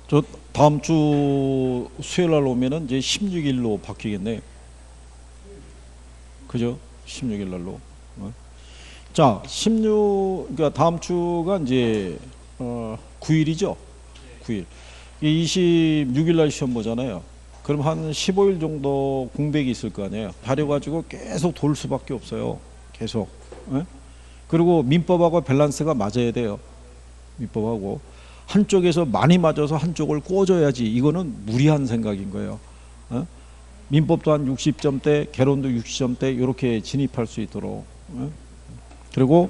저 다음 주 수요일 날 오면은 이제 16일로 바뀌겠네. 그죠? 16일 날로. 자, 16, 그러니까 다음 주가 이제 9일이죠. 9일. 26일 날 시험 보잖아요. 그럼 한 15일 정도 공백이 있을 거 아니에요. 다려가지고 계속 돌 수밖에 없어요. 계속. 예? 그리고 민법하고 밸런스가 맞아야 돼요. 민법하고. 한쪽에서 많이 맞아서 한쪽을 꽂아야지. 이거는 무리한 생각인 거예요. 어? 민법도 한 60점대, 개론도 60점대 이렇게 진입할 수 있도록. 어? 그리고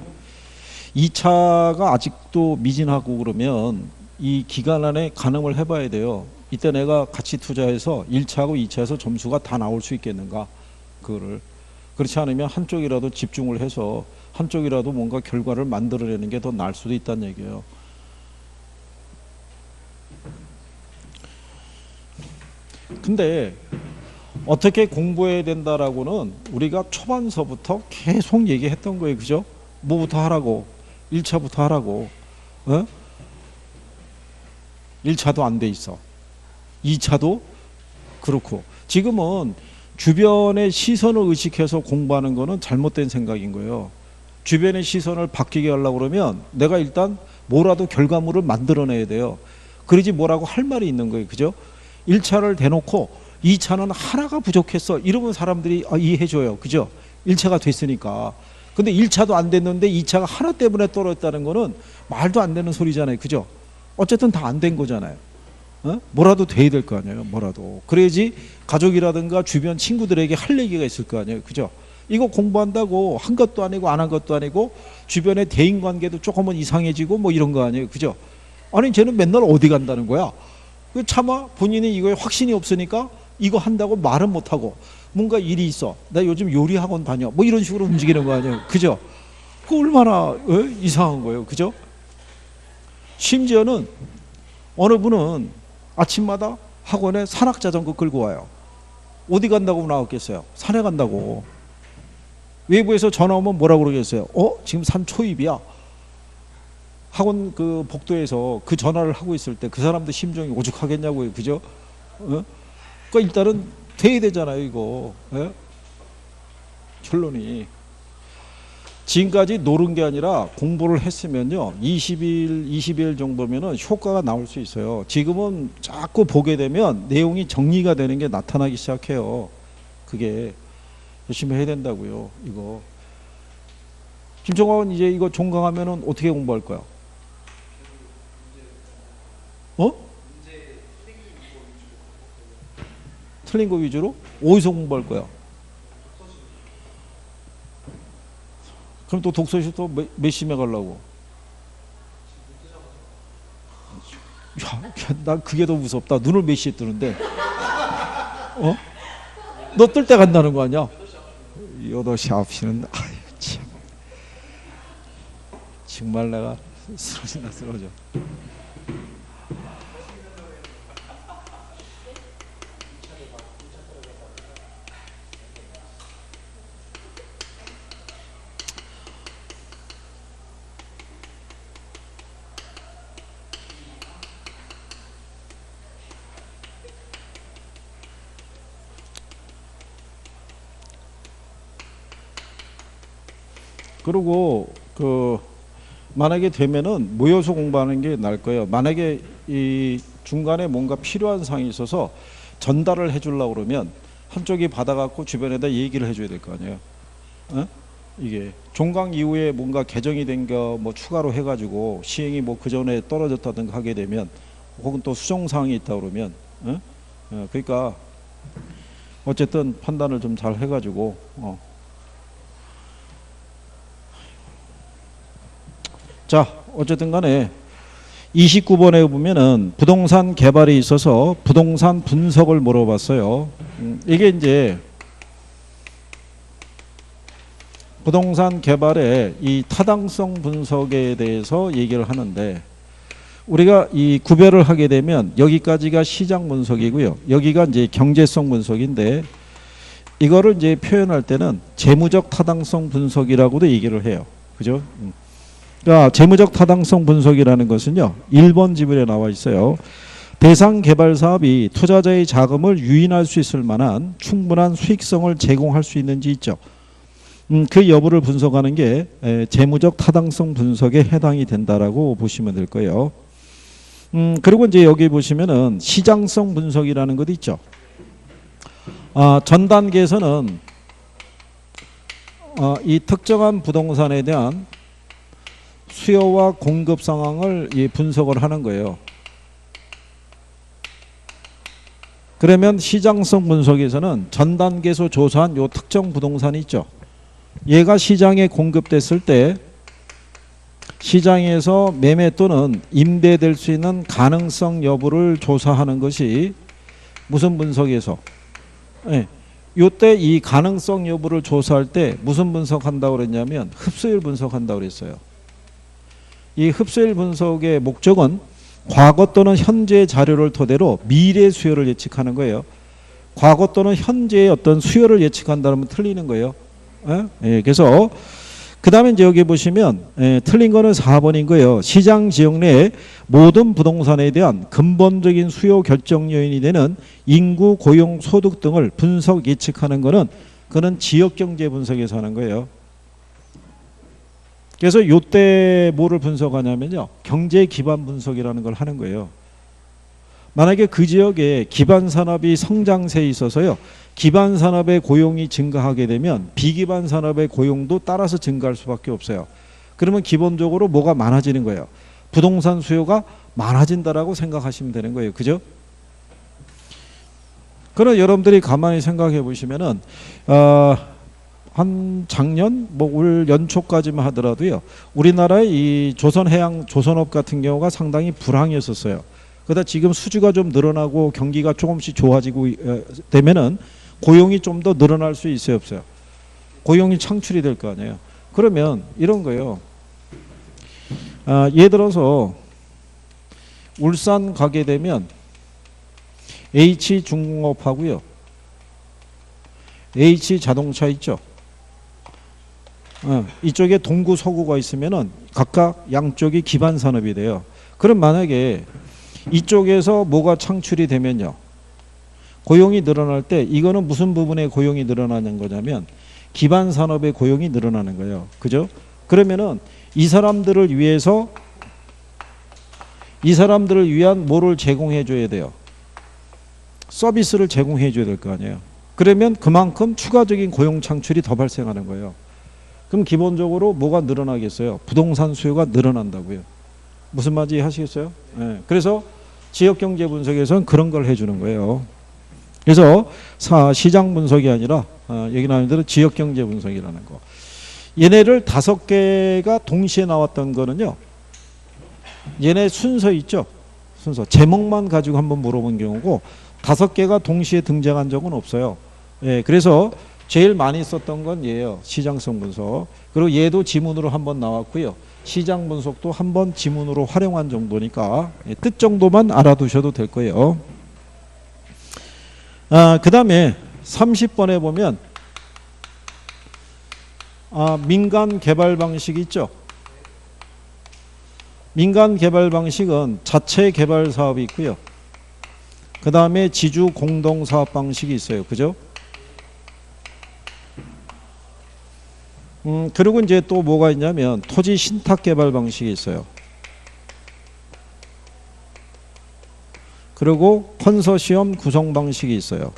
2차가 아직도 미진하고 그러면 이 기간 안에 가늠을 해봐야 돼요. 이때 내가 같이 투자해서 1차하고 2차에서 점수가 다 나올 수 있겠는가. 그거를. 그렇지 않으면 한쪽이라도 집중을 해서 한쪽이라도 뭔가 결과를 만들어내는 게 더 나을 수도 있다는 얘기예요. 근데 어떻게 공부해야 된다라고는 우리가 초반서부터 계속 얘기했던 거예요. 그죠? 뭐부터 하라고? 1차부터 하라고. 어? 1차도 안 돼 있어. 2차도 그렇고. 지금은 주변의 시선을 의식해서 공부하는 거는 잘못된 생각인 거예요. 주변의 시선을 바뀌게 하려고 그러면 내가 일단 뭐라도 결과물을 만들어내야 돼요. 그러지 뭐라고 할 말이 있는 거예요. 그죠? 1차를 대놓고 2차는 하나가 부족했어. 이러면 사람들이 이해해줘요. 그죠? 1차가 됐으니까. 근데 1차도 안 됐는데 2차가 하나 때문에 떨어졌다는 거는 말도 안 되는 소리잖아요. 그죠? 어쨌든 다 안 된 거잖아요. 어? 뭐라도 돼야 될 거 아니에요. 뭐라도. 그래야지 가족이라든가 주변 친구들에게 할 얘기가 있을 거 아니에요. 그죠? 이거 공부한다고 한 것도 아니고 안 한 것도 아니고 주변의 대인관계도 조금은 이상해지고 뭐 이런 거 아니에요. 그죠? 아니 쟤는 맨날 어디 간다는 거야. 차마 본인이 이거에 확신이 없으니까 이거 한다고 말은 못하고 뭔가 일이 있어. 나 요즘 요리 학원 다녀. 뭐 이런 식으로 움직이는 거 아니에요. 그죠? 그 얼마나 이상한 거예요. 그죠? 심지어는 어느 분은 아침마다 학원에 산악자전거 끌고 와요. 어디 간다고 나왔겠어요? 산에 간다고. 외부에서 전화 오면 뭐라고 그러겠어요? 지금 산 초입이야. 학원 그 복도에서 그 전화를 하고 있을 때 그 사람도 심정이 오죽하겠냐고요. 그죠? 그러니까 일단은 돼야 되잖아요. 이거. 결론이. 지금까지 노른 게 아니라 공부를 했으면요. 20일 정도면은 효과가 나올 수 있어요. 지금은 자꾸 보게 되면 내용이 정리가 되는 게 나타나기 시작해요. 그게 열심히 해야 된다고요. 이거. 김종학은 이제 이거 종강하면은 어떻게 공부할 거야? 틀린 거 위주로? 어디서 공부할 거야? 그럼 또 독서실 또 몇 시에 가려고? 야, 난 그게 더 무섭다. 눈을 몇 시에 뜨는데? 너 뜰 때 간다는 거 아니야? 8시, 9시는, 아유, 참. 정말 내가 쓰러져. 그리고 만약에 되면은 모여서 공부하는 게 나을 거예요. 만약에 이 중간에 뭔가 필요한 사항이 있어서 전달을 해주려고 그러면 한쪽이 받아갖고 주변에다 얘기를 해줘야 될 거 아니에요. 이게 종강 이후에 뭔가 개정이 된 거 뭐 추가로 해가지고 시행이 뭐 그 전에 떨어졌다든가 하게 되면 혹은 또 수정 사항이 있다 그러면 그러니까 어쨌든 판단을 좀 잘 해가지고 자, 어쨌든 간에 29번에 보면은 부동산 개발에 있어서 부동산 분석을 물어봤어요. 이게 이제 부동산 개발의 이 타당성 분석에 대해서 얘기를 하는데 우리가 이 구별을 하게 되면 여기까지가 시장 분석이고요. 여기가 이제 경제성 분석인데 이거를 이제 표현할 때는 재무적 타당성 분석이라고도 얘기를 해요. 그죠? 그러니까 재무적 타당성 분석이라는 것은요. 1번 지문에 나와 있어요. 대상 개발 사업이 투자자의 자금을 유인할 수 있을 만한 충분한 수익성을 제공할 수 있는지 있죠. 그 여부를 분석하는 게 재무적 타당성 분석에 해당이 된다라고 보시면 될 거예요. 그리고 이제 여기 보시면은 시장성 분석이라는 것도 있죠. 전 단계에서는 이 특정한 부동산에 대한 수요와 공급 상황을 분석을 하는 거예요. 그러면 시장성 분석에서는 전 단계에서 조사한 요 특정 부동산이 있죠. 얘가 시장에 공급됐을 때 시장에서 매매 또는 임대될 수 있는 가능성 여부를 조사하는 것이 무슨 분석에서 요때 이 가능성 여부를 조사할 때 무슨 분석한다고 그랬냐면 흡수율 분석한다고 그랬어요. 이 흡수율 분석의 목적은 과거 또는 현재의 자료를 토대로 미래 수요를 예측하는 거예요. 과거 또는 현재의 어떤 수요를 예측한다면 틀리는 거예요. 그래서 그 다음에 이제 여기 보시면 틀린 거는 4번인 거예요. 시장 지역 내의 모든 부동산에 대한 근본적인 수요 결정 요인이 되는 인구, 고용, 소득 등을 분석 예측하는 거는 그는 지역경제 분석에서 하는 거예요. 그래서 요때 뭐를 분석하냐면요. 경제 기반 분석이라는 걸 하는 거예요. 만약에 그 지역에 기반 산업이 성장세에 있어서요. 기반 산업의 고용이 증가하게 되면 비기반 산업의 고용도 따라서 증가할 수밖에 없어요. 그러면 기본적으로 뭐가 많아지는 거예요. 부동산 수요가 많아진다라고 생각하시면 되는 거예요. 그죠? 그럼 여러분들이 가만히 생각해 보시면은 한 작년 올 연초까지만 하더라도요. 우리나라의 이 조선업 같은 경우가 상당히 불황이었었어요. 그러다 지금 수주가 좀 늘어나고 경기가 조금씩 좋아지고 되면은 고용이 좀 더 늘어날 수 있어요, 없어요? 고용이 창출이 될 거 아니에요. 그러면 이런 거예요. 예를 들어서 울산 가게 되면 H중공업하고요. H자동차 있죠. 이쪽에 동구 서구가 있으면은 각각 양쪽이 기반 산업이 돼요. 그럼 만약에 이쪽에서 뭐가 창출이 되면요. 고용이 늘어날 때 이거는 무슨 부분에 고용이 늘어나는 거냐면 기반 산업의 고용이 늘어나는 거예요. 그죠? 그러면은 이 사람들을 위한 뭐를 제공해 줘야 돼요. 서비스를 제공해 줘야 될 거 아니에요. 그러면 그만큼 추가적인 고용 창출이 더 발생하는 거예요. 그럼 기본적으로 뭐가 늘어나겠어요? 부동산 수요가 늘어난다고요. 무슨 말인지 하시겠어요? 그래서 지역경제 분석에서는 그런 걸 해주는 거예요. 그래서 시장 분석이 아니라 여기 나오는 대로 지역경제 분석이라는 거. 얘네를 5개가 동시에 나왔던 거는요. 얘네 순서 있죠. 순서. 제목만 가지고 한번 물어본 경우고 5개가 동시에 등장한 적은 없어요. 그래서 제일 많이 썼던 건 얘예요. 시장성 분석. 그리고 얘도 지문으로 한번 나왔고요. 시장 분석도 한번 지문으로 활용한 정도니까 뜻 정도만 알아두셔도 될 거예요. 그 다음에 30번에 보면 민간 개발 방식이 있죠. 민간 개발 방식은 자체 개발 사업이 있고요. 그 다음에 지주 공동 사업 방식이 있어요. 그죠? 그리고 이제 또 뭐가 있냐면 토지 신탁 개발 방식이 있어요. 그리고 컨소시엄 구성 방식이 있어요.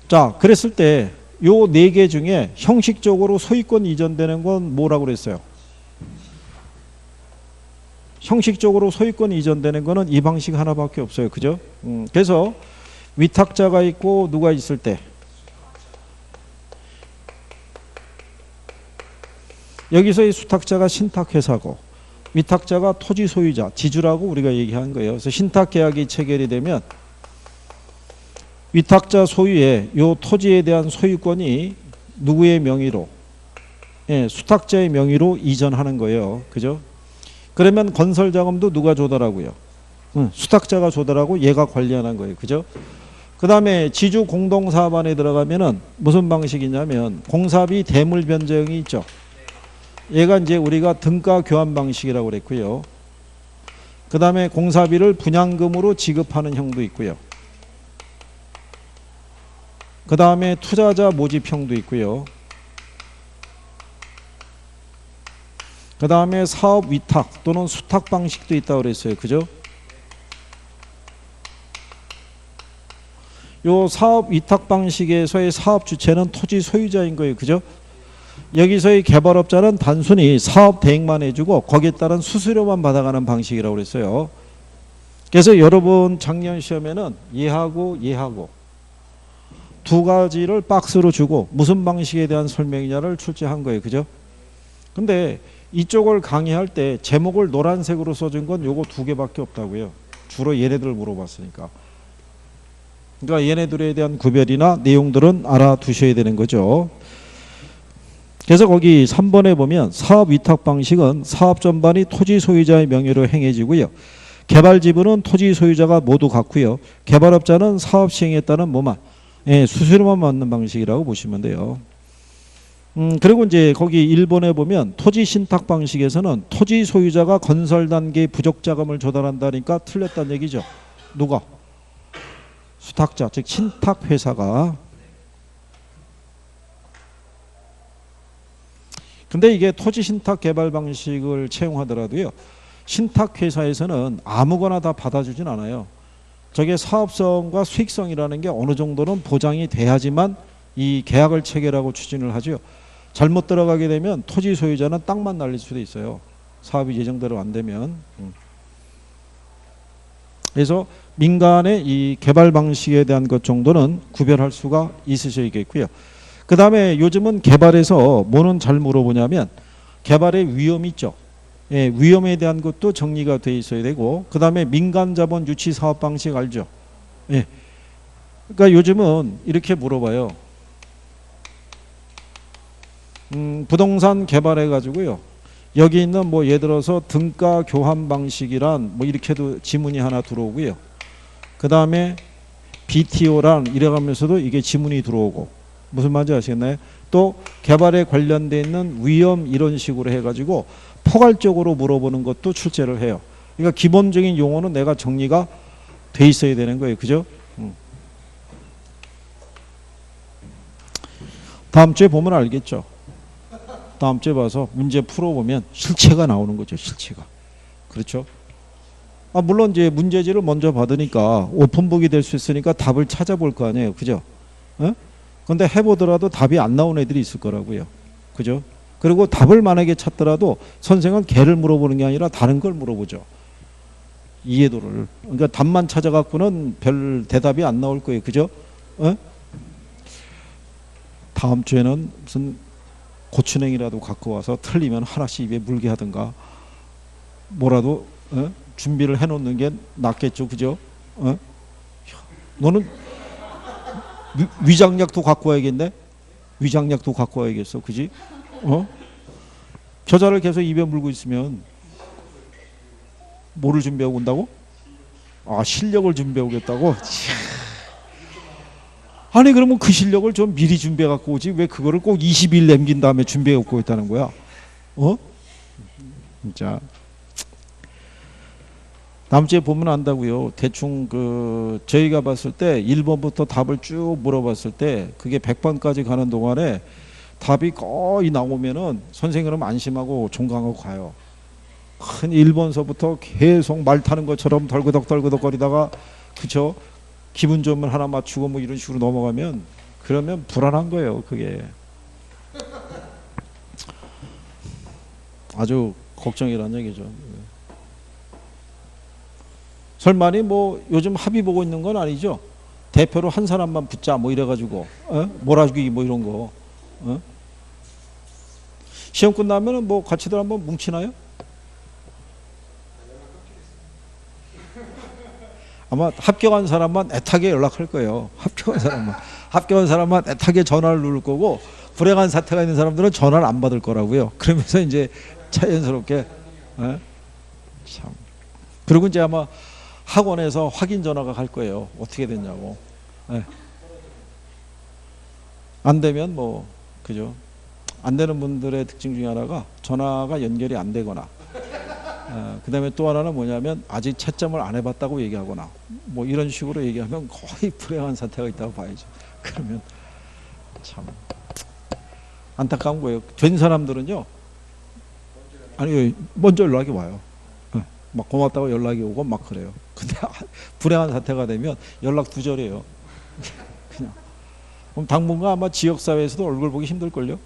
자, 그랬을 때 요 4개 중에 형식적으로 소유권 이전되는 건 뭐라고 그랬어요? 형식적으로 소유권 이전되는 거는 이 방식 하나밖에 없어요. 그죠? 그래서 위탁자가 있고 누가 있을 때 여기서의 수탁자가 신탁회사고 위탁자가 토지 소유자, 지주라고 우리가 얘기하는 거예요. 그래서 신탁계약이 체결이 되면 위탁자 소유의 요 토지에 대한 소유권이 누구의 명의로? 수탁자의 명의로 이전하는 거예요. 그죠? 그러면 건설자금도 누가 조달하고요? 수탁자가 조달하고 얘가 관리하는 거예요. 그죠? 그 다음에 지주 공동사업 안에 들어가면은 무슨 방식이냐면 공사비 대물 변제형이 있죠. 얘가 이제 우리가 등가 교환 방식이라고 그랬고요. 그 다음에 공사비를 분양금으로 지급하는 형도 있고요. 그 다음에 투자자 모집형도 있고요. 그 다음에 사업 위탁 또는 수탁 방식도 있다고 그랬어요. 그죠? 요 사업 위탁 방식에서의 사업 주체는 토지 소유자인 거예요. 그죠? 여기서의 개발업자는 단순히 사업 대행만 해주고 거기에 따른 수수료만 받아가는 방식이라고 그랬어요. 그래서 여러분 작년 시험에는 예하고 두 가지를 박스로 주고 무슨 방식에 대한 설명이냐를 출제한 거예요. 그죠? 근데 이쪽을 강의할 때 제목을 노란색으로 써준 건 요거 두 개밖에 없다고요. 주로 얘네들을 물어봤으니까. 그러니까 얘네들에 대한 구별이나 내용들은 알아두셔야 되는 거죠. 그래서 거기 3번에 보면 사업 위탁 방식은 사업 전반이 토지 소유자의 명의로 행해지고요. 개발 지분은 토지 소유자가 모두 갖고요. 개발업자는 사업 시행에 따른 뭐만 수수료만 받는 방식이라고 보시면 돼요. 그리고 이제 거기 1번에 보면 토지 신탁 방식에서는 토지 소유자가 건설 단계의 부족 자금을 조달한다니까 틀렸다는 얘기죠. 누가? 수탁자, 즉 신탁 회사가. 근데 이게 토지 신탁 개발 방식을 채용하더라도요. 신탁 회사에서는 아무거나 다 받아주진 않아요. 저게 사업성과 수익성이라는 게 어느 정도는 보장이 돼야지만 이 계약을 체결하고 추진을 하죠. 잘못 들어가게 되면 토지 소유자는 땅만 날릴 수도 있어요. 사업이 예정대로 안 되면. 그래서 민간의 이 개발 방식에 대한 것 정도는 구별할 수가 있으셔야겠고요. 그 다음에 요즘은 개발에서 뭐는 잘 물어보냐면 개발의 위험이 있죠. 예, 위험에 대한 것도 정리가 돼 있어야 되고, 그 다음에 민간 자본 유치 사업 방식 알죠? 예. 그러니까 요즘은 이렇게 물어봐요. 부동산 개발해 가지고요. 여기 있는 뭐 예를 들어서 등가 교환 방식이란 뭐 이렇게도 지문이 하나 들어오고요. 그 다음에 BTO란 이래가면서도 이게 지문이 들어오고, 무슨 말인지 아시겠나요? 또 개발에 관련돼 있는 위험 이런 식으로 해가지고 포괄적으로 물어보는 것도 출제를 해요. 그러니까 기본적인 용어는 내가 정리가 돼 있어야 되는 거예요. 그죠? 다음 주에 보면 알겠죠. 다음 주에 봐서 문제 풀어보면 실체가 나오는 거죠. 실체가. 그렇죠? 물론 이제 문제지를 먼저 받으니까 오픈북이 될 수 있으니까 답을 찾아볼 거 아니에요. 그죠? 근데 해보더라도 답이 안 나온 애들이 있을 거라고요. 그죠? 그리고 답을 만약에 찾더라도 선생은 걔를 물어보는 게 아니라 다른 걸 물어보죠. 이해도를. 그러니까 답만 찾아갖고는 별 대답이 안 나올 거예요. 그죠? 다음 주에는 무슨 고추냉이라도 갖고 와서 틀리면 하나씩 입에 물게 하든가 뭐라도 준비를 해놓는 게 낫겠죠. 그죠? 너는 위장약도 갖고 와야겠네? 위장약도 갖고 와야겠어. 그지? 겨자를 계속 입에 물고 있으면 뭐를 준비하고 온다고? 실력을 준비해 오겠다고? 아니 그러면 그 실력을 좀 미리 준비해 갖고 오지 왜 그거를 꼭 20일 남긴 다음에 준비해 갖고 있다는 거야? 진짜 다음 주에 보면 안다고요. 대충 저희가 봤을 때 1번부터 답을 쭉 물어봤을 때 그게 100번까지 가는 동안에 답이 거의 나오면은 선생님은 안심하고 종강하고 가요. 큰 1번서부터 계속 말 타는 것처럼 덜그덕 거리다가 그쵸? 기분 좋으면 하나 맞추고 뭐 이런 식으로 넘어가면 그러면 불안한 거예요. 그게 아주 걱정이란 얘기죠. 설마니 뭐 요즘 합의 보고 있는 건 아니죠. 대표로 한 사람만 붙자 뭐 이래가지고 몰아주기 뭐 이런 거. 시험 끝나면은 뭐 같이들 한번 뭉치나요? 아마 합격한 사람만 애타게 연락할 거예요. 합격한 사람만 애타게 전화를 누를 거고 불행한 사태가 있는 사람들은 전화를 안 받을 거라고요. 그러면서 이제 자연스럽게 참. 그리고 이제 아마 학원에서 확인 전화가 갈 거예요. 어떻게 됐냐고. 안 되면 뭐 그죠. 안 되는 분들의 특징 중에 하나가 전화가 연결이 안 되거나, 그 다음에 또 하나는 뭐냐면 아직 채점을 안 해봤다고 얘기하거나, 뭐 이런 식으로 얘기하면 거의 불행한 사태가 있다고 봐야죠. 그러면 참 안타까운 거예요. 된 사람들은요, 아니 먼저 연락이 와요. 막 고맙다고 연락이 오고 막 그래요. 근데 불행한 사태가 되면 연락 두절이에요. 그냥. 그럼 당분간 아마 지역사회에서도 얼굴 보기 힘들걸요.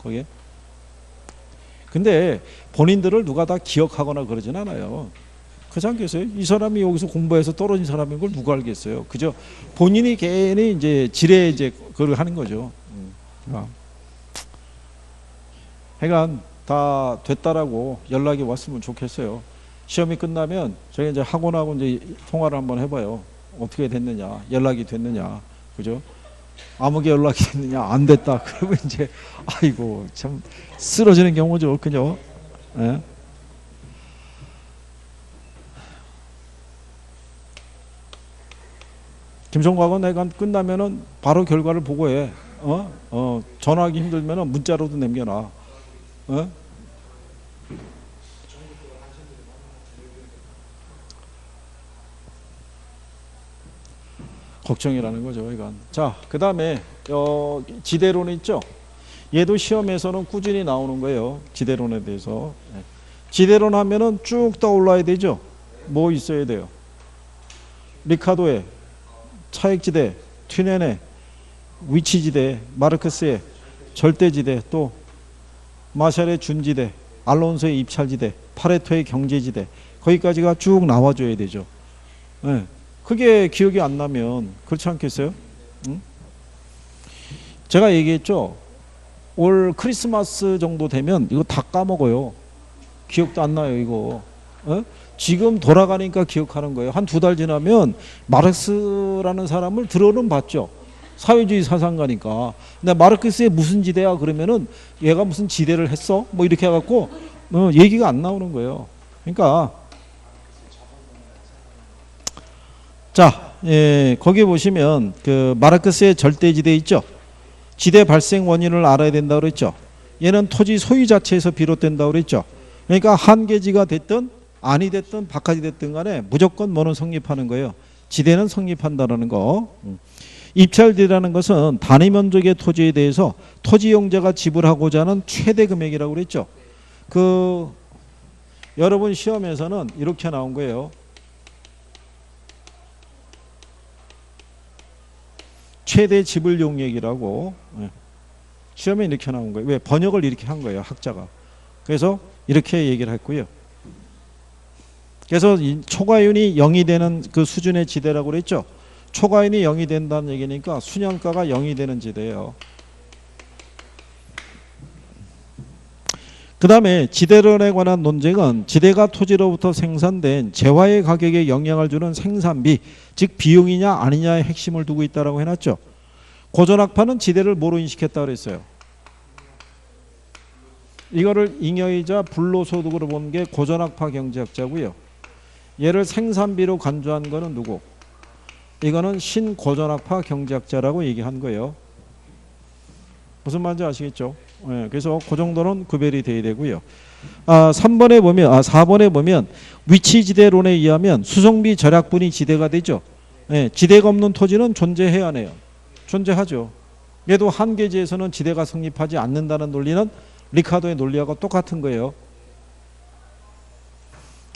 거기에. 근데 본인들을 누가 다 기억하거나 그러진 않아요. 그렇지 않겠어요? 이 사람이 여기서 공부해서 떨어진 사람인 걸 누가 알겠어요? 그저 본인이 괜히 이제 지레 이제 그걸 하는 거죠. 하여간 다 됐다라고 연락이 왔으면 좋겠어요. 시험이 끝나면 저희 이제 학원하고 이제 통화를 한번 해봐요. 어떻게 됐느냐, 연락이 됐느냐, 그죠? 아무게 연락이 됐느냐, 안 됐다. 그러면 이제 아이고 참 쓰러지는 경우죠, 그죠? 예? 김성과학은 내가 끝나면은 바로 결과를 보고해. 전화하기 힘들면은 문자로도 남겨놔. 걱정이라는 거죠, 이건. 자, 그 다음에 지대론 있죠. 얘도 시험에서는 꾸준히 나오는 거예요. 지대론에 대해서. 지대론 하면은 쭉 떠올라야 되죠. 뭐 있어야 돼요? 리카도의 차액지대, 튜넨의 위치지대, 마르크스의 절대지대, 또 마샬의 준지대, 알론소의 입찰지대, 파레토의 경제지대, 거기까지가 쭉 나와줘야 되죠. 네. 그게 기억이 안 나면 그렇지 않겠어요? 응? 제가 얘기했죠. 올 크리스마스 정도 되면 이거 다 까먹어요. 기억도 안 나요, 이거. 지금 돌아가니까 기억하는 거예요. 한 2달 지나면 마르크스라는 사람을 들어는 봤죠. 사회주의 사상가니까. 근데 마르크스의 무슨 지대야 그러면은 얘가 무슨 지대를 했어? 뭐 이렇게 해갖고 얘기가 안 나오는 거예요. 그러니까 자, 거기 보시면 그 마르크스의 절대지대 있죠. 지대 발생 원인을 알아야 된다고 그랬죠. 얘는 토지 소유 자체에서 비롯된다고 그랬죠. 그러니까 한계지가 됐든 아니 됐든 바깥이 됐든 간에 무조건 뭐는 성립하는 거예요. 지대는 성립한다는 거. 입찰지대라는 것은 단위 면적의 토지에 대해서 토지 용자가 지불하고자 하는 최대 금액이라고 그랬죠. 여러분 시험에서는 이렇게 나온 거예요. 최대 지불 용액이라고. 시험에 이렇게 나온 거예요. 왜? 번역을 이렇게 한 거예요, 학자가. 그래서 이렇게 얘기를 했고요. 그래서 초과윤이 0이 되는 그 수준의 지대라고 그랬죠. 초과윤이 0이 된다는 얘기니까 순영가가 0이 되는 지대예요. 그 다음에 지대론에 관한 논쟁은 지대가 토지로부터 생산된 재화의 가격에 영향을 주는 생산비, 즉 비용이냐 아니냐의 핵심을 두고 있다고 해놨죠. 고전학파는 지대를 뭐로 인식했다고 그랬어요? 이거를 잉여이자 불로소득으로 본 게 고전학파 경제학자고요. 얘를 생산비로 간주한 거는 누구? 이거는 신고전학파 경제학자라고 얘기한 거예요. 무슨 말인지 아시겠죠? 네, 그래서 그 정도는 구별이 돼야 되고요. 4번에 보면 위치지대론에 의하면 수송비 절약분이 지대가 되죠. 네, 지대가 없는 토지는 존재해야 하네요. 존재하죠. 얘도 한계지에서는 지대가 성립하지 않는다는 논리는 리카도의 논리하고 똑같은 거예요.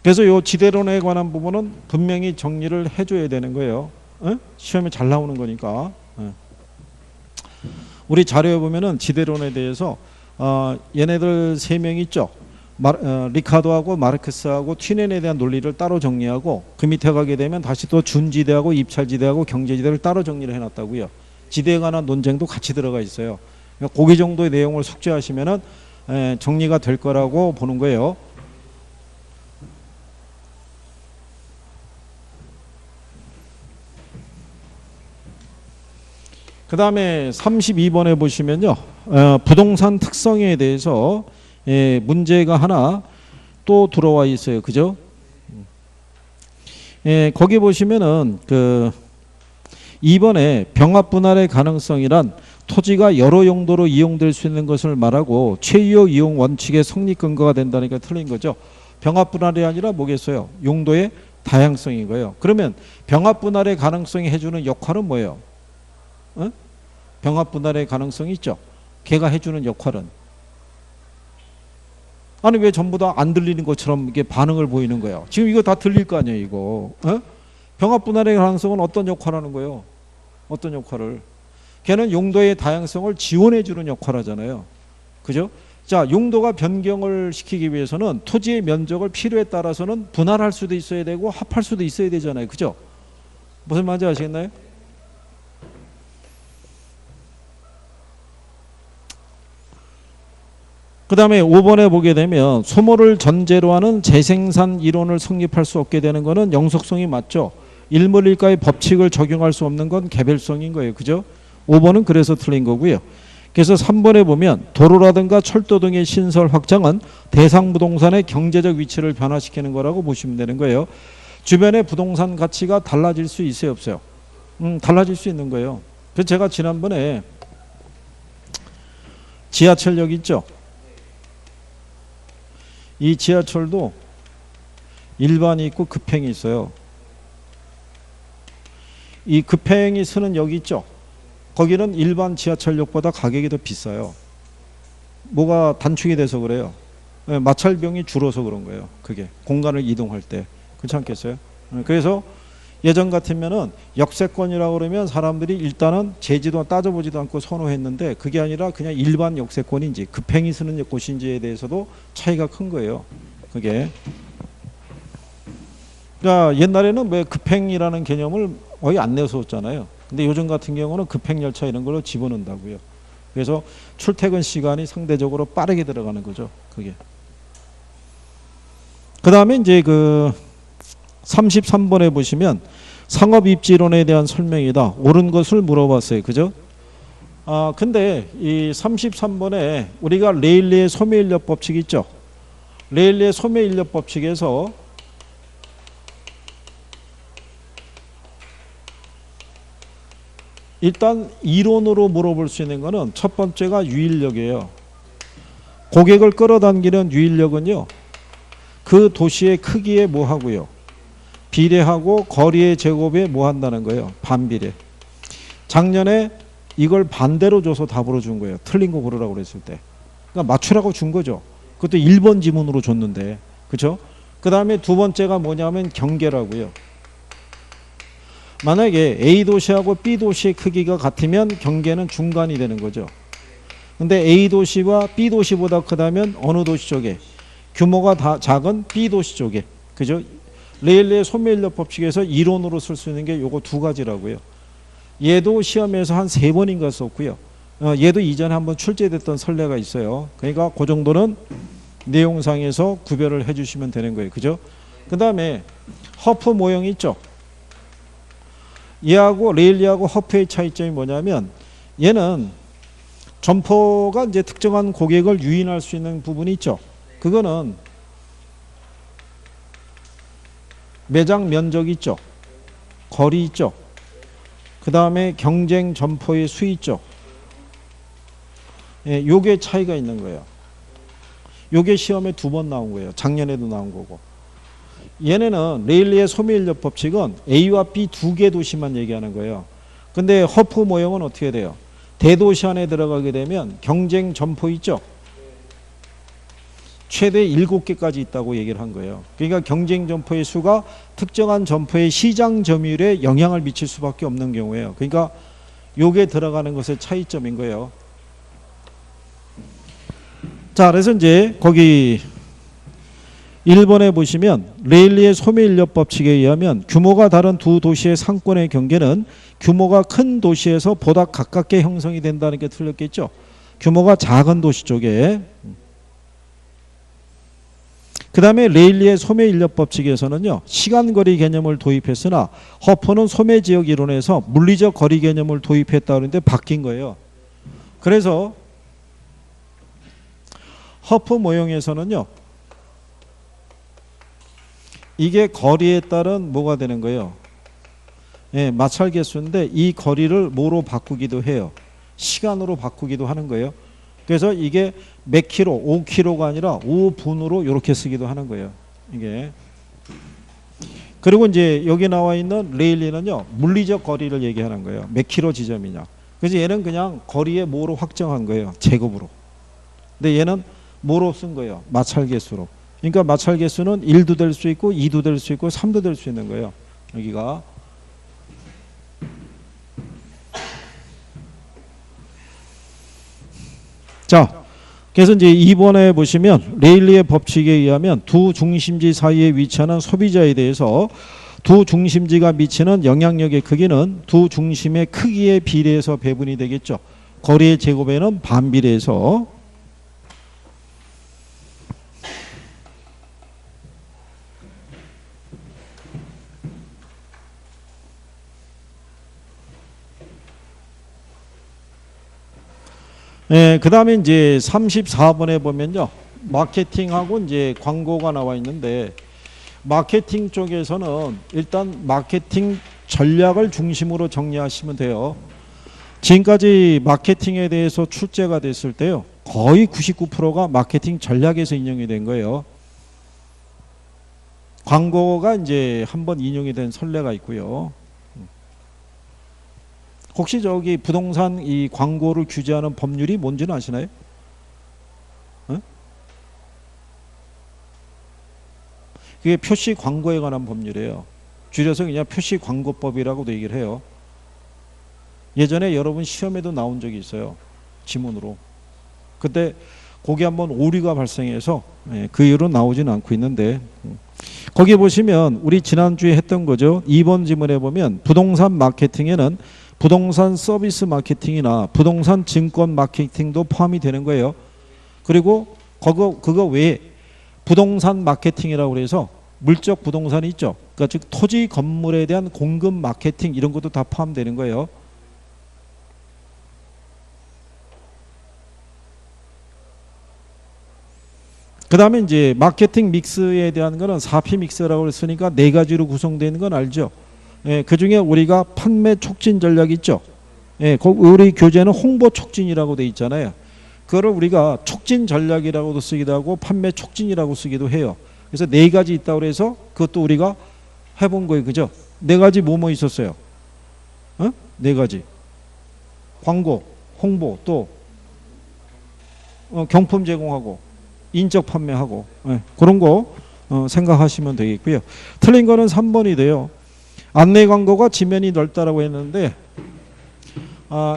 그래서 이 지대론에 관한 부분은 분명히 정리를 해줘야 되는 거예요. 시험에 잘 나오는 거니까. 우리 자료에 보면은 지대론에 대해서 얘네들 3명 있죠. 리카도하고 마르크스하고 튜넨에 대한 논리를 따로 정리하고 그 밑에 가게 되면 다시 또 준지대하고 입찰지대하고 경제지대를 따로 정리를 해놨다고요. 지대에 관한 논쟁도 같이 들어가 있어요. 그러니까 고기 정도의 내용을 숙지하시면은 정리가 될 거라고 보는 거예요. 그 다음에 32번에 보시면요. 부동산 특성에 대해서 문제가 하나 또 들어와 있어요. 그죠? 거기 보시면은 2번에 병합 분할의 가능성이란 토지가 여러 용도로 이용될 수 있는 것을 말하고 최유효 이용 원칙의 성립 근거가 된다니까 틀린 거죠. 병합 분할이 아니라 뭐겠어요? 용도의 다양성인 거예요. 그러면 병합 분할의 가능성이 해주는 역할은 뭐예요? 어? 병합 분할의 가능성이 있죠. 걔가 해주는 역할은 아니 왜 전부 다 안 들리는 것처럼 이게 반응을 보이는 거예요? 지금 이거 다 들릴 거 아니에요, 이거. 어? 병합 분할의 가능성은 어떤 역할을 하는 거예요? 어떤 역할을? 걔는 용도의 다양성을 지원해 주는 역할을 하잖아요. 그죠? 자, 용도가 변경을 시키기 위해서는 토지의 면적을 필요에 따라서는 분할할 수도 있어야 되고 합할 수도 있어야 되잖아요. 그죠? 무슨 말인지 아시겠나요? 그 다음에 5번에 보게 되면 소모를 전제로 하는 재생산 이론을 성립할 수 없게 되는 것은 영속성이 맞죠. 일물일가의 법칙을 적용할 수 없는 건 개별성인 거예요. 그죠? 5번은 그래서 틀린 거고요. 그래서 3번에 보면 도로라든가 철도 등의 신설 확장은 대상 부동산의 경제적 위치를 변화시키는 거라고 보시면 되는 거예요. 주변의 부동산 가치가 달라질 수 있어요, 없어요? 달라질 수 있는 거예요. 그래서 제가 지난번에 지하철역 있죠? 이 지하철도 일반이 있고 급행이 있어요. 이 급행이 쓰는 역 있죠? 거기는 일반 지하철역보다 가격이 더 비싸요. 뭐가 단축이 돼서 그래요. 마찰병이 줄어서 그런 거예요. 그게 공간을 이동할 때. 그렇지 않겠어요? 그래서 예전 같으면은 역세권이라고 그러면 사람들이 일단은 제지도 따져보지도 않고 선호했는데 그게 아니라 그냥 일반 역세권인지 급행이 쓰는 곳인지에 대해서도 차이가 큰 거예요. 그게. 그러니까 옛날에는 왜 급행이라는 개념을 거의 안 내세웠잖아요. 근데 요즘 같은 경우는 급행열차 이런 걸로 집어넣는다고요. 그래서 출퇴근 시간이 상대적으로 빠르게 들어가는 거죠. 그게. 그 다음에 이제 그 33번에 보시면 상업입지론에 대한 설명이다. 옳은 것을 물어봤어요. 그죠? 근데 이 33번에 우리가 레일리의 소매인력 법칙 있죠? 레일리의 소매인력 법칙에서 일단 이론으로 물어볼 수 있는 거는 첫 번째가 유인력이에요. 고객을 끌어당기는 유인력은요. 그 도시의 크기에 뭐 하고요. 비례하고 거리의 제곱에 뭐 한다는 거예요. 반비례. 작년에 이걸 반대로 줘서 답으로 준 거예요. 틀린 거 고르라고 그랬을 때. 그러니까 맞추라고 준 거죠. 그것도 1번 지문으로 줬는데. 그렇죠? 그 다음에 두 번째가 뭐냐면 경계라고요. 만약에 A도시하고 B도시의 크기가 같으면 경계는 중간이 되는 거죠. 근데 A도시와 B도시보다 크다면 어느 도시 쪽에? 규모가 다 작은 B도시 쪽에. 그죠? 레일리의 소매인력 법칙에서 이론으로 쓸 수 있는 게 요거 두 가지라고요. 얘도 시험에서 한 3번인가 썼고요. 얘도 이전에 한번 출제됐던 선례가 있어요. 그러니까 그 정도는 내용상에서 구별을 해주시면 되는 거예요. 그죠? 그 다음에 허프 모형 있죠? 얘하고 레일리하고 허프의 차이점이 뭐냐면 얘는 점포가 이제 특정한 고객을 유인할 수 있는 부분이 있죠. 그거는 매장 면적 있죠. 거리 있죠. 그 다음에 경쟁 점포의 수 있죠. 예, 요게 차이가 있는 거예요. 요게 시험에 2번 나온 거예요. 작년에도 나온 거고. 얘네는 레일리의 소매인력 법칙은 A와 B 2개 도시만 얘기하는 거예요. 근데 허프 모형은 어떻게 돼요? 대도시 안에 들어가게 되면 경쟁 점포 있죠. 최대 7개까지 있다고 얘기를 한 거예요. 그러니까 경쟁 점포의 수가 특정한 점포의 시장 점유율에 영향을 미칠 수밖에 없는 경우예요. 그러니까 요게 들어가는 것의 차이점인 거예요. 자, 그래서 이제 거기 1번에 보시면 레일리의 소매인력 법칙에 의하면 규모가 다른 두 도시의 상권의 경계는 규모가 큰 도시에서 보다 가깝게 형성이 된다는 게 틀렸겠죠. 규모가 작은 도시 쪽에. 그 다음에 레일리의 소매인력 법칙에서는요. 시간거리 개념을 도입했으나 허프는 소매지역 이론에서 물리적 거리 개념을 도입했다 그러는데 바뀐 거예요. 그래서 허프 모형에서는요. 이게 거리에 따른 뭐가 되는 거예요? 예, 마찰 개수인데 이 거리를 뭐로 바꾸기도 해요? 시간으로 바꾸기도 하는 거예요. 그래서 이게 몇 킬로, 5킬로가 아니라 5분으로 이렇게 쓰기도 하는 거예요. 이게. 그리고 이제 여기 나와 있는 레일리는요, 물리적 거리를 얘기하는 거예요. 몇 킬로 지점이냐. 그래서 얘는 그냥 거리에 뭐로 확정한 거예요. 제곱으로. 근데 얘는 뭐로 쓴 거예요? 마찰 개수로. 그러니까 마찰 개수는 1도 될 수 있고 2도 될 수 있고 3도 될 수 있는 거예요. 여기가. 자, 그래서 이제 2번에 보시면 레일리의 법칙에 의하면 두 중심지 사이에 위치하는 소비자에 대해서 두 중심지가 미치는 영향력의 크기는 두 중심의 크기에 비례해서 배분이 되겠죠. 거리의 제곱에는 반비례해서. 예, 그 다음에 이제 34번에 보면요. 마케팅하고 이제 광고가 나와 있는데, 마케팅 쪽에서는 일단 마케팅 전략을 중심으로 정리하시면 돼요. 지금까지 마케팅에 대해서 출제가 됐을 때요. 거의 99%가 마케팅 전략에서 인용이 된 거예요. 광고가 이제 한번 인용이 된 선례가 있고요. 혹시 저기 부동산 이 광고를 규제하는 법률이 뭔지는 아시나요? 어? 그게 표시 광고에 관한 법률이에요. 줄여서 그냥 표시 광고법이라고도 얘기를 해요. 예전에 여러분 시험에도 나온 적이 있어요. 지문으로. 그때 거기 한번 오류가 발생해서 그 이후로 나오지는 않고 있는데, 거기 보시면 우리 지난주에 했던 거죠. 2번 지문에 보면 부동산 마케팅에는 부동산 서비스 마케팅이나 부동산 증권 마케팅도 포함이 되는 거예요. 그리고 그거 외에 부동산 마케팅이라고 해서 물적 부동산이 있죠. 그러니까 즉 토지 건물에 대한 공급 마케팅 이런 것도 다 포함되는 거예요. 그 다음에 이제 마케팅 믹스에 대한 거는 4P 믹스라고 했으니까 4가지로 구성되는 건 알죠. 예, 그 중에 우리가 판매 촉진 전략 있죠. 예, 우리 교재는 홍보 촉진이라고 돼 있잖아요. 그거를 우리가 촉진 전략이라고도 쓰기도 하고 판매 촉진이라고 쓰기도 해요. 그래서 4가지 있다고 해서 그것도 우리가 해본 거예요. 그죠? 4가지 뭐뭐 있었어요? 4가지. 광고, 홍보, 또 경품 제공하고 인적 판매하고 그런 거 생각하시면 되겠고요. 틀린 거는 3번이 돼요. 안내 광고가 지면이 넓다라고 했는데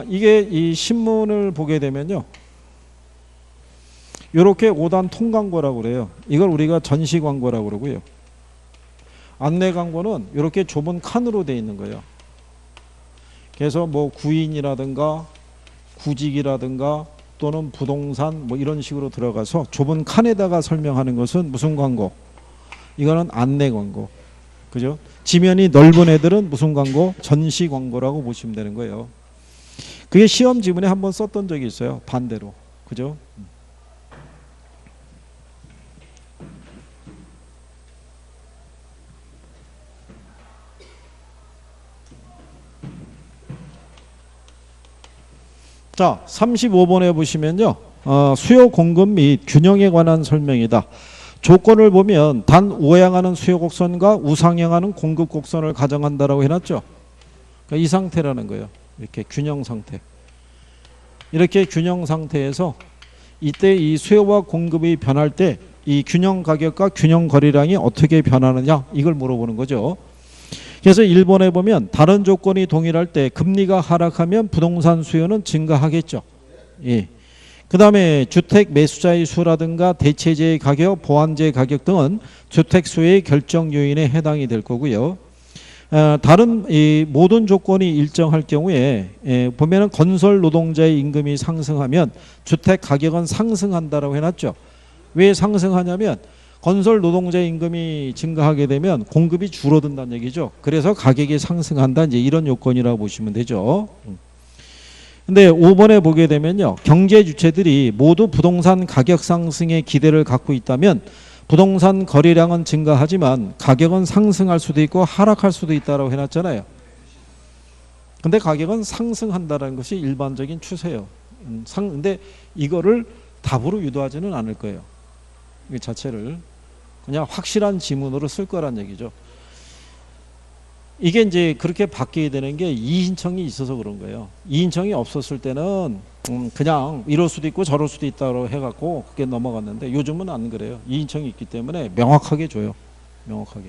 이게 이 신문을 보게 되면요. 이렇게 5단 통광고라고 그래요. 이걸 우리가 전시 광고라고 그러고요. 안내 광고는 이렇게 좁은 칸으로 되어 있는 거예요. 그래서 뭐 구인이라든가 구직이라든가 또는 부동산 뭐 이런 식으로 들어가서 좁은 칸에다가 설명하는 것은 무슨 광고? 이거는 안내 광고. 그죠? 지면이 넓은 애들은 무슨 광고? 전시 광고라고 보시면 되는 거예요. 그게 시험 지문에 한번 썼던 적이 있어요. 반대로. 그죠? 자, 35번에 보시면요. 수요 공급 및 균형에 관한 설명이다. 조건을 보면 단 우하향하는 수요 곡선과 우상향하는 공급 곡선을 가정한다라고 해놨죠. 그러니까 이 상태라는 거예요. 이렇게 균형 상태. 이렇게 균형 상태에서 이때 이 수요와 공급이 변할 때 이 균형 가격과 균형 거래량이 어떻게 변하느냐 이걸 물어보는 거죠. 그래서 1번에 보면 다른 조건이 동일할 때 금리가 하락하면 부동산 수요는 증가하겠죠. 예. 그 다음에 주택 매수자의 수라든가 대체재의 가격, 보완재 가격 등은 주택 수요의 결정 요인에 해당이 될 거고요. 다른 이 모든 조건이 일정할 경우에 보면은 건설 노동자의 임금이 상승하면 주택 가격은 상승한다라고 해놨죠. 왜 상승하냐면 건설 노동자의 임금이 증가하게 되면 공급이 줄어든다는 얘기죠. 그래서 가격이 상승한다 이제 이런 요건이라고 보시면 되죠. 근데 5번에 보게 되면요. 경제 주체들이 모두 부동산 가격 상승에 기대를 갖고 있다면 부동산 거래량은 증가하지만 가격은 상승할 수도 있고 하락할 수도 있다라고 해놨잖아요. 근데 가격은 상승한다는 것이 일반적인 추세예요. 근데 이거를 답으로 유도하지는 않을 거예요. 이 자체를 그냥 확실한 지문으로 쓸 거란 얘기죠. 이게 이제 그렇게 바뀌게 되는 게 이인청이 있어서 그런 거예요. 이인청이 없었을 때는 그냥 이럴 수도 있고 저럴 수도 있다고 해갖고 그게 넘어갔는데 요즘은 안 그래요. 이인청이 있기 때문에 명확하게 줘요. 명확하게.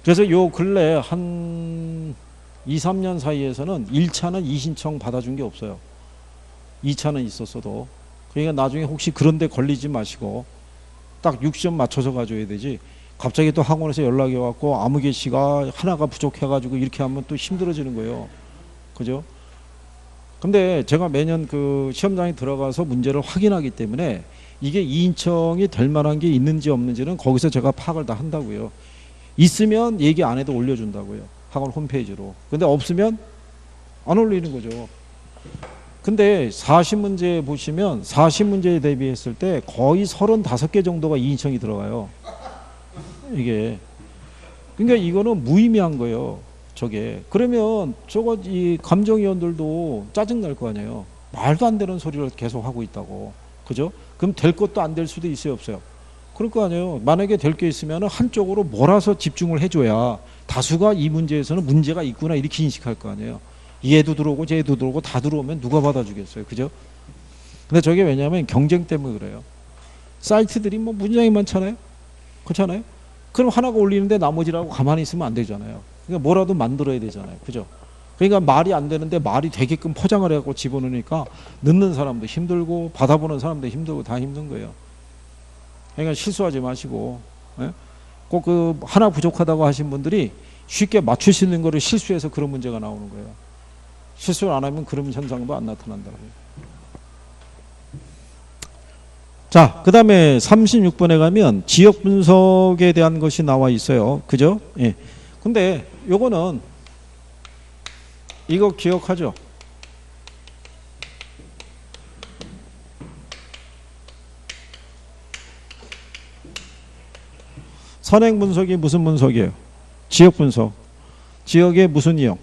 그래서 요 근래 한 2, 3년 사이에서는 1차는 이신청 받아준 게 없어요. 2차는 있었어도. 그러니까 나중에 혹시 그런 데 걸리지 마시고 딱 6점 맞춰서 가져야 되지. 갑자기 또 학원에서 연락이 왔고 아무개 씨가 하나가 부족해가지고 이렇게 하면 또 힘들어지는 거예요. 그죠? 근데 제가 매년 그 시험장에 들어가서 문제를 확인하기 때문에 이게 2인청이 될 만한 게 있는지 없는지는 거기서 제가 파악을 다 한다고요. 있으면 얘기 안 해도 올려준다고요. 학원 홈페이지로. 근데 없으면 안 올리는 거죠. 근데 40문제 보시면 40문제에 대비했을 때 거의 35개 정도가 2인청이 들어가요. 이게. 그러니까 이거는 무의미한 거예요. 저게. 그러면 저거 이 감정위원들도 짜증날 거 아니에요. 말도 안 되는 소리를 계속 하고 있다고. 그죠? 그럼 될 것도 안 될 수도 있어요, 없어요? 그럴 거 아니에요. 만약에 될 게 있으면 한쪽으로 몰아서 집중을 해줘야 다수가 이 문제에서는 문제가 있구나 이렇게 인식할 거 아니에요. 얘도 들어오고 쟤도 들어오고 다 들어오면 누가 받아주겠어요. 그죠? 근데 저게 왜냐하면 경쟁 때문에 그래요. 사이트들이 뭐 문장이 많잖아요. 그렇잖아요. 그럼 하나가 올리는데 나머지라고 가만히 있으면 안 되잖아요. 그러니까 뭐라도 만들어야 되잖아요. 그죠? 그러니까 말이 안 되는데 말이 되게끔 포장을 해갖고 집어넣으니까 넣는 사람도 힘들고 받아보는 사람도 힘들고 다 힘든 거예요. 그러니까 실수하지 마시고, 예? 꼭 그 하나 부족하다고 하신 분들이 쉽게 맞출 수 있는 거를 실수해서 그런 문제가 나오는 거예요. 실수를 안 하면 그런 현상도 안 나타난다고요. 자, 그 다음에 36번에 가면 지역 분석에 대한 것이 나와 있어요. 그죠? 예. 근데 요거는 이거 기억하죠? 선행 분석이 무슨 분석이에요? 지역 분석. 지역의 무슨 이용?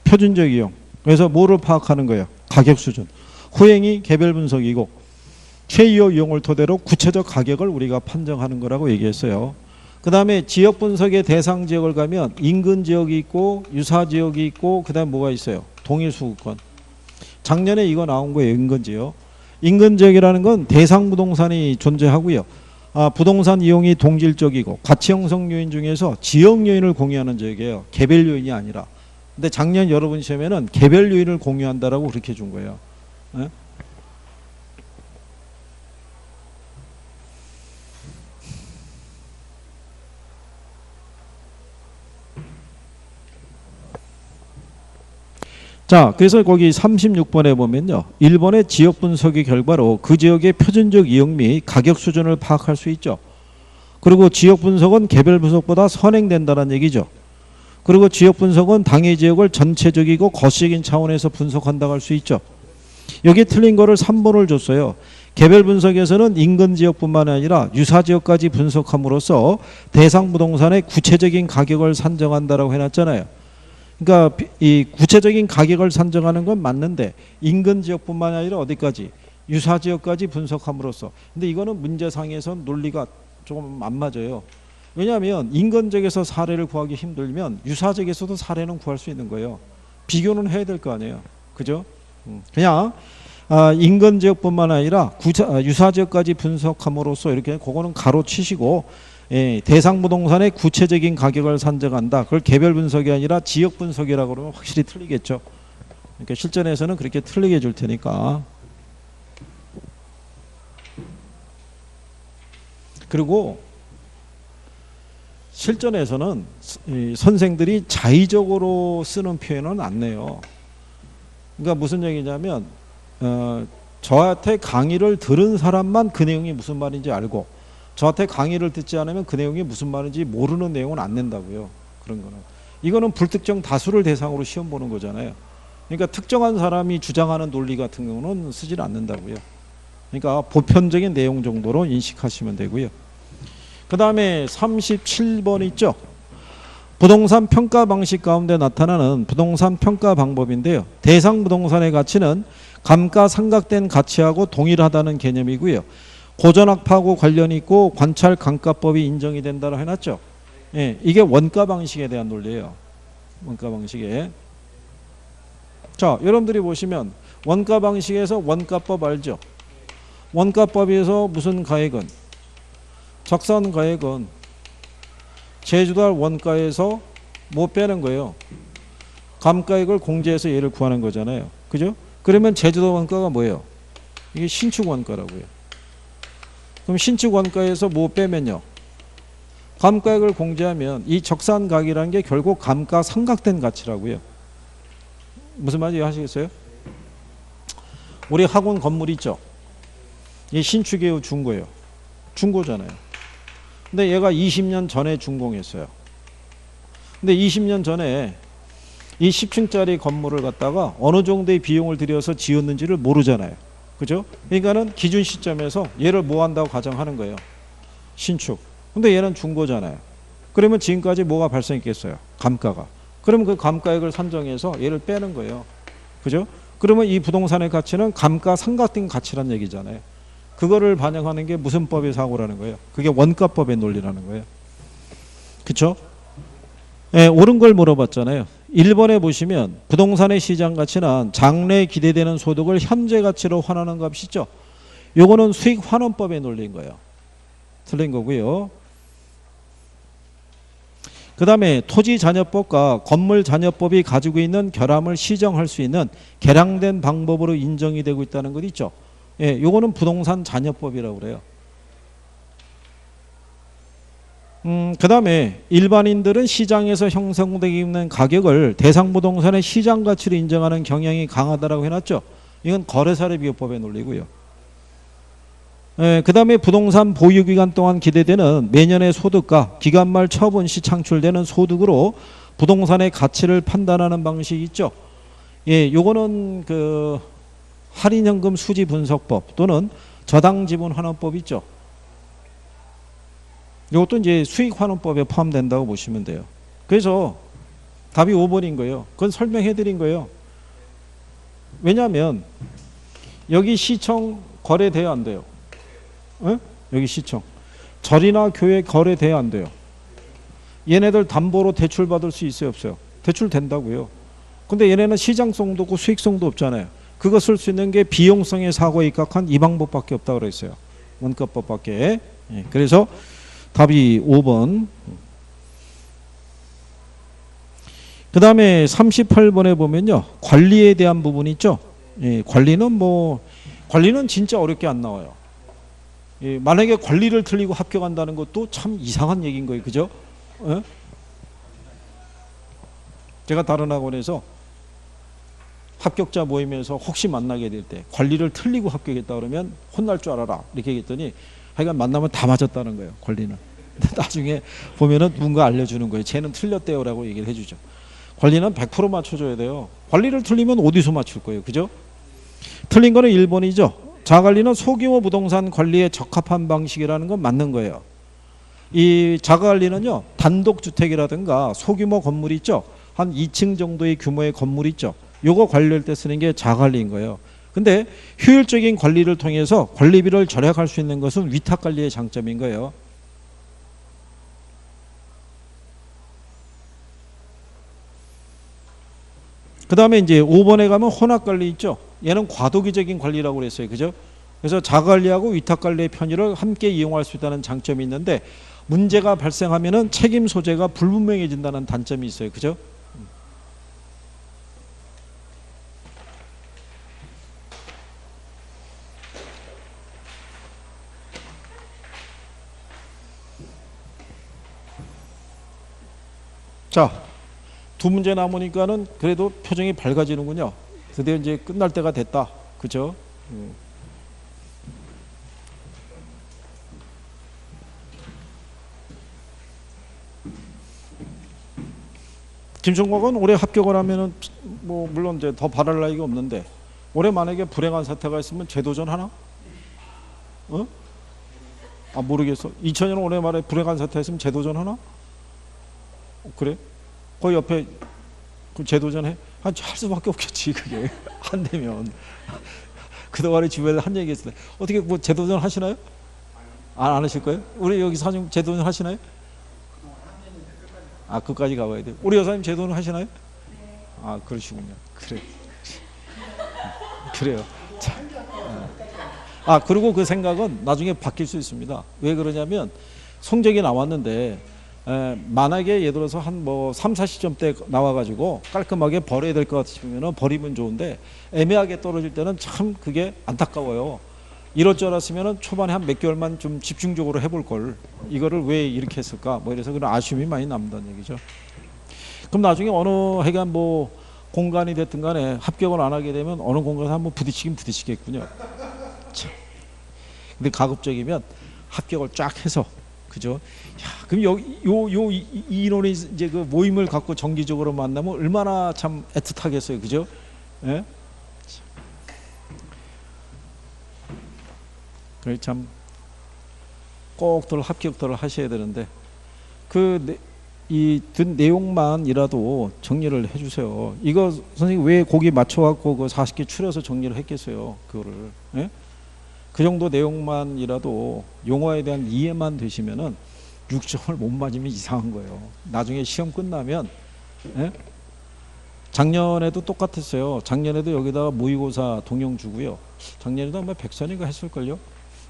표준적 이용. 그래서 뭐를 파악하는 거예요? 가격 수준. 후행이 개별 분석이고 최이호 이용을 토대로 구체적 가격을 우리가 판정하는 거라고 얘기했어요. 그 다음에 지역 분석의 대상 지역을 가면 인근 지역이 있고 유사 지역이 있고 그 다음에 뭐가 있어요? 동일 수급권. 작년에 이거 나온 거예요. 인근 지역. 인근 지역이라는 건 대상 부동산이 존재하고요. 부동산 이용이 동질적이고 가치 형성 요인 중에서 지역 요인을 공유하는 지역이에요. 개별 요인이 아니라. 근데 작년 여러분 시험에는 개별 요인을 공유한다라고 그렇게 준 거예요. 네? 자, 그래서 거기 36번에 보면요. 1번의 지역 분석의 결과로 그 지역의 표준적 이용 및 가격 수준을 파악할 수 있죠. 그리고 지역 분석은 개별 분석보다 선행된다는 얘기죠. 그리고 지역 분석은 당해 지역을 전체적이고 거시적인 차원에서 분석한다고 할 수 있죠. 여기 틀린 거를 3번을 줬어요. 개별 분석에서는 인근 지역뿐만 아니라 유사 지역까지 분석함으로써 대상 부동산의 구체적인 가격을 산정한다라고 해놨잖아요. 그러니까 이 구체적인 가격을 산정하는 건 맞는데 인근 지역뿐만 아니라 어디까지? 유사 지역까지 분석함으로써. 근데 이거는 문제상에서 논리가 조금 안 맞아요. 왜냐하면 인근 지역에서 사례를 구하기 힘들면 유사 지역에서도 사례는 구할 수 있는 거예요. 비교는 해야 될 거 아니에요. 그죠? 그냥 인근 지역뿐만 아니라 유사 지역까지 분석함으로써 이렇게 그거는 가로치시고 대상 부동산의 구체적인 가격을 산정한다. 그걸 개별 분석이 아니라 지역 분석이라고 그러면 확실히 틀리겠죠. 그러니까 실전에서는 그렇게 틀리게 해줄 테니까. 그리고 실전에서는 선생들이 자의적으로 쓰는 표현은 안 내요. 그러니까 무슨 얘기냐면 저한테 강의를 들은 사람만 그 내용이 무슨 말인지 알고 저한테 강의를 듣지 않으면 그 내용이 무슨 말인지 모르는 내용은 안 낸다고요. 그런 거는. 이거는 불특정 다수를 대상으로 시험 보는 거잖아요. 그러니까 특정한 사람이 주장하는 논리 같은 경우는 쓰질 않는다고요. 그러니까 보편적인 내용 정도로 인식하시면 되고요. 그 다음에 37번 있죠. 부동산 평가 방식 가운데 나타나는 부동산 평가 방법인데요. 대상 부동산의 가치는 감가상각된 가치하고 동일하다는 개념이고요. 고전학파하고 관련이 있고 관찰 감가법이 인정이 된다고 해놨죠. 예, 이게 원가 방식에 대한 논리예요. 원가 방식에. 자, 여러분들이 보시면 원가 방식에서 원가법 알죠? 원가법에서 무슨 가액은? 적산 가액은 제주도할 원가에서 뭐 빼는 거예요? 감가액을 공제해서 얘를 구하는 거잖아요. 그죠? 그러면 제주도 원가가 뭐예요? 이게 신축 원가라고요. 그럼 신축 원가에서 뭐 빼면요? 감가액을 공제하면 이 적산가액이라는 게 결국 감가상각된 가치라고요. 무슨 말인지 아시겠어요? 우리 학원 건물 있죠? 이 신축이에요, 중고예요? 중고잖아요. 근데 얘가 20년 전에 준공했어요. 근데 20년 전에 이 10층짜리 건물을 갖다가 어느 정도의 비용을 들여서 지었는지를 모르잖아요. 그죠? 그러니까는 기준 시점에서 얘를 뭐 한다고 가정하는 거예요. 신축. 근데 얘는 중고잖아요. 그러면 지금까지 뭐가 발생했겠어요? 감가가. 그러면 그 감가액을 산정해서 얘를 빼는 거예요. 그죠? 그러면 이 부동산의 가치는 감가상각된 가치란 얘기잖아요. 그거를 반영하는 게 무슨 법의 사고라는 거예요? 그게 원가법의 논리라는 거예요. 그쵸? 예, 옳은 걸 물어봤잖아요. 1번에 보시면 부동산의 시장 가치는 장래에 기대되는 소득을 현재 가치로 환원하는 값이죠. 요거는 수익 환원법의 논리인 거예요. 틀린 거고요. 그 다음에 토지잔여법과 건물잔여법이 가지고 있는 결함을 시정할 수 있는 개량된 방법으로 인정이 되고 있다는 것 있죠. 예, 요거는 부동산 잔여법이라고 그래요. 그 다음에 일반인들은 시장에서 형성되고 있는 가격을 대상 부동산의 시장 가치로 인정하는 경향이 강하다라고 해놨죠. 이건 거래사례비교법의 논리고요. 예, 그 다음에 부동산 보유기간 동안 기대되는 매년의 소득과 기간말 처분 시 창출되는 소득으로 부동산의 가치를 판단하는 방식이 있죠. 예, 요거는 그 할인연금 수지 분석법 또는 저당지분 환원법 있죠. 이것도 이제 수익 환원법에 포함된다고 보시면 돼요. 그래서 답이 5번인 거예요. 그건 설명해 드린 거예요. 왜냐하면 여기 시청 거래돼야 안 돼요. 에? 여기 시청. 절이나 교회 거래돼야 안 돼요. 얘네들 담보로 대출 받을 수 있어요, 없어요? 대출 된다고요. 근데 얘네는 시장성도 없고 수익성도 없잖아요. 그거 쓸 수 있는 게 비용성의 사고에 입각한 이 방법밖에 없다고 그랬어요. 원가법밖에. 예, 그래서 답이 5번. 그 다음에 38번에 보면요. 관리에 대한 부분이 있죠. 예, 관리는 진짜 어렵게 안 나와요. 예, 만약에 관리를 틀리고 합격한다는 것도 참 이상한 얘기인 거예요. 그죠? 예? 제가 다른 학원에서 합격자 모임에서 혹시 만나게 될 때 관리를 틀리고 합격했다 그러면 혼날 줄 알아라 이렇게 얘기했더니 하여간 만나면 다 맞았다는 거예요. 관리는. 나중에 보면은 누군가 알려주는 거예요. 쟤는 틀렸대요 라고 얘기를 해주죠. 관리는 100% 맞춰줘야 돼요. 관리를 틀리면 어디서 맞출 거예요. 그죠? 틀린 거는 1번이죠. 자가관리는 소규모 부동산 관리에 적합한 방식이라는 건 맞는 거예요. 이 자가관리는요. 단독주택이라든가 소규모 건물이 있죠. 한 2층 정도의 규모의 건물이 있죠. 요거 관리할 때 쓰는 게 자가관리인 거예요. 근데 효율적인 관리를 통해서 관리비를 절약할 수 있는 것은 위탁관리의 장점인 거예요. 그 다음에 이제 5번에 가면 혼합관리 있죠. 얘는 과도기적인 관리라고 그랬어요. 그죠? 그래서 자가관리하고 위탁관리의 편의를 함께 이용할 수 있다는 장점이 있는데 문제가 발생하면은 책임 소재가 불분명해진다는 단점이 있어요. 그죠? 자, 두 문제 남으니까는 그래도 표정이 밝아지는군요. 드디어 이제 끝날 때가 됐다. 그죠? 김종국은 올해 합격을 하면은 뭐 물론 이제 더 바랄 나위가 없는데 올해 만약에 불행한 사태가 있으면 재도전 하나? 어? 아 모르겠어. 2000년 올해 말에 불행한 사태 있으면 재도전 하나? 그래? 그 옆에 그 재도전해? 할 수밖에 없겠지 그게 안 되면. 그동안에 주변에 한 얘기 했을 때 어떻게 뭐 재도전 하시나요? 안 하실 거예요? 우리 여기 사장님 재도전 하시나요? 아, 끝까지 가봐야 돼요. 우리 여사님 재도전 하시나요? 아, 그러시군요. 그래. 그래요. 자, 그리고 그 생각은 나중에 바뀔 수 있습니다. 왜 그러냐면 성적이 나왔는데 만약에 예를 들어서 한 뭐 3, 40점대 나와가지고 깔끔하게 버려야 될 것 같으면 버리면 좋은데 애매하게 떨어질 때는 참 그게 안타까워요. 이럴 줄 알았으면 초반에 한 몇 개월만 좀 집중적으로 해볼 걸. 이거를 왜 이렇게 했을까? 뭐 이래서 그런 아쉬움이 많이 남다는 얘기죠. 그럼 나중에 어느 해간 뭐 공간이 됐든 간에 합격을 안 하게 되면 어느 공간에서 한번 부딪히긴 부딪히겠군요. 참. 근데 가급적이면 합격을 쫙 해서 그죠? 야, 그럼 여기 이 인원이 이제 그 모임을 갖고 정기적으로 만나면 얼마나 참 애틋하겠어요, 그죠? 예? 그래 참 꼭들 합격들을 하셔야 되는데 이 든 내용만이라도 정리를 해주세요. 이거 선생님 왜 거기 맞춰갖고 그 40개 추려서 정리를 했겠어요, 그거를. 예? 그 정도 내용만이라도 용어에 대한 이해만 되시면은 6점을 못 맞으면 이상한 거예요. 나중에 시험 끝나면. 예? 작년에도 똑같았어요. 작년에도 여기다가 모의고사 동영 주고요. 작년에도 아마 백선인가 했을걸요.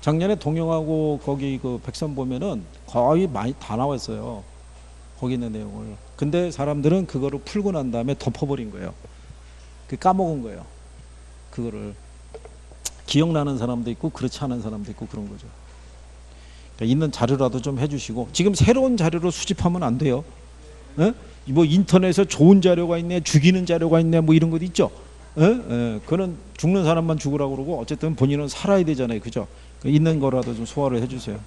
작년에 동영하고 거기 그 백선 보면은 거의 많이 다 나왔어요. 거기 있는 내용을. 근데 사람들은 그거를 풀고 난 다음에 덮어버린 거예요. 그 까먹은 거예요. 그거를. 기억나는 사람도 있고 그렇지 않은 사람도 있고 그런 거죠. 그러니까 있는 자료라도 좀 해주시고. 지금 새로운 자료로 수집하면 안 돼요. 에? 뭐 인터넷에 좋은 자료가 있네, 죽이는 자료가 있네, 뭐 이런 것도 있죠. 그거는 죽는 사람만 죽으라고 그러고 어쨌든 본인은 살아야 되잖아요, 그죠? 있는 거라도 좀 소화를 해주세요.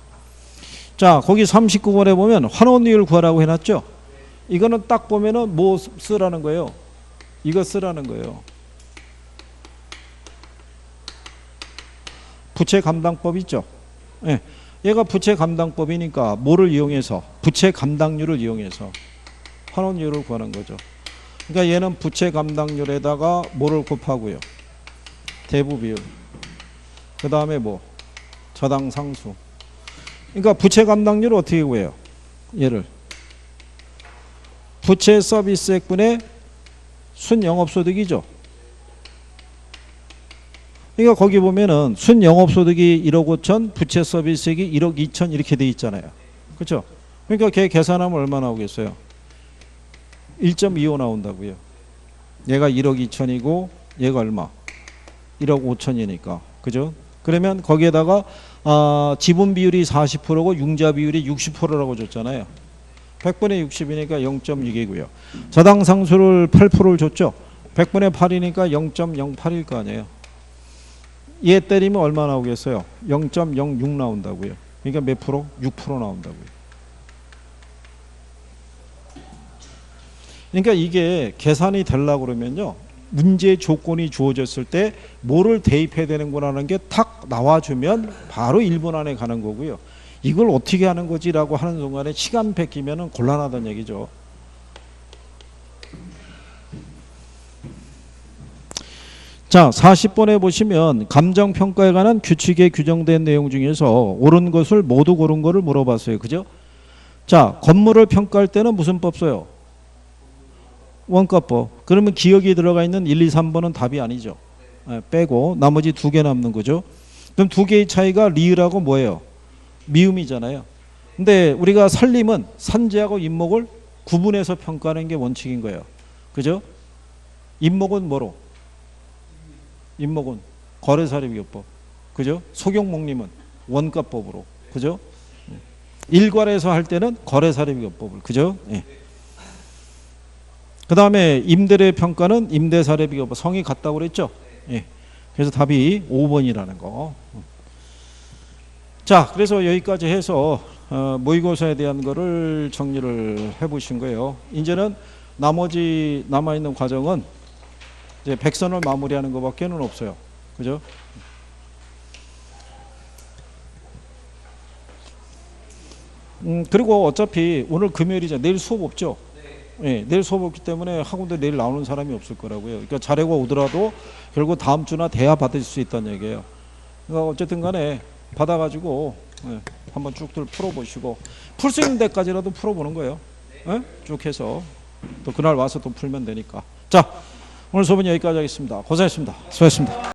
자, 거기 39번에 보면 환원율 구하라고 해놨죠. 이거는 딱 보면은 뭐 쓰라는 거예요. 이거 쓰라는 거예요. 부채 감당법 있죠. 예. 얘가 부채 감당법이니까 뭐를 이용해서? 부채 감당률을 이용해서 환원율을 구하는 거죠. 그러니까 얘는 부채 감당률에다가 뭐를 곱하고요? 대부 비율. 그 다음에 뭐? 저당 상수. 그러니까 부채 감당률을 어떻게 구해요? 얘를 부채 서비스액분의 순영업소득이죠. 그러니까 거기 보면은 순영업소득이 1억 5천, 부채 서비스액이 1억 2천 이렇게 돼 있잖아요. 그렇죠? 그러니까 걔 계산하면 얼마 나오겠어요? 1.25 나온다고요. 얘가 1억 2천이고 얘가 얼마? 1억 5천이니까. 그죠? 그러면 거기에다가 지분 비율이 40%고 융자 비율이 60%라고 줬잖아요. 100분의 60이니까 0.6이고요. 저당 상수를 8%를 줬죠. 100분의 8이니까 0.08일 거 아니에요. 얘 때리면 얼마 나오겠어요? 0.06 나온다고요. 그러니까 몇 프로? 6% 나온다고요. 그러니까 이게 계산이 되려고 그러면요. 문제 조건이 주어졌을 때 뭐를 대입해야 되는구나라는 게 탁 나와주면 바로 1분 안에 가는 거고요. 이걸 어떻게 하는 거지라고 하는 순간에 시간 뺏기면 곤란하다는 얘기죠. 자, 40번에 보시면 감정평가에 관한 규칙에 규정된 내용 중에서 옳은 것을 모두 고른 거를 물어봤어요. 그죠? 자, 건물을 평가할 때는 무슨 법 써요? 원가법. 그러면 기억이 들어가 있는 1, 2, 3번은 답이 아니죠. 빼고 나머지 2개 남는 거죠. 그럼 2개의 차이가 리을하고 뭐예요? 미음이잖아요. 근데 우리가 살림은 산지하고 임목을 구분해서 평가하는 게 원칙인 거예요. 그죠? 임목은 뭐로? 임목은 거래사례비교법. 그죠? 소경목림은 원가법으로. 그죠? 일괄해서 할 때는 거래사례비교법을. 그죠? 예. 그 다음에 임대료의 평가는 임대사례비교법. 성이 같다고 그랬죠? 예. 그래서 답이 5번이라는 거. 자, 그래서 여기까지 해서 모의고사에 대한 거를 정리를 해보신 거예요. 이제는 나머지 남아있는 과정은 이제 백선을 마무리하는 것밖에는 없어요. 그죠? 그리고 어차피 오늘 금요일이잖아요. 내일 수업 없죠? 예, 내일 수업 없기 때문에 학원도 내일 나오는 사람이 없을 거라고요. 그러니까 자료가 오더라도 결국 다음 주나 돼야 받을 수 있다는 얘기예요. 그러니까 어쨌든 간에 받아가지고 예, 한번 쭉들 풀어보시고 풀 수 있는 데까지라도 풀어보는 거예요. 예? 쭉 해서 또 그날 와서 또 풀면 되니까. 자, 오늘 수업은 여기까지 하겠습니다. 고생했습니다. 수고했습니다.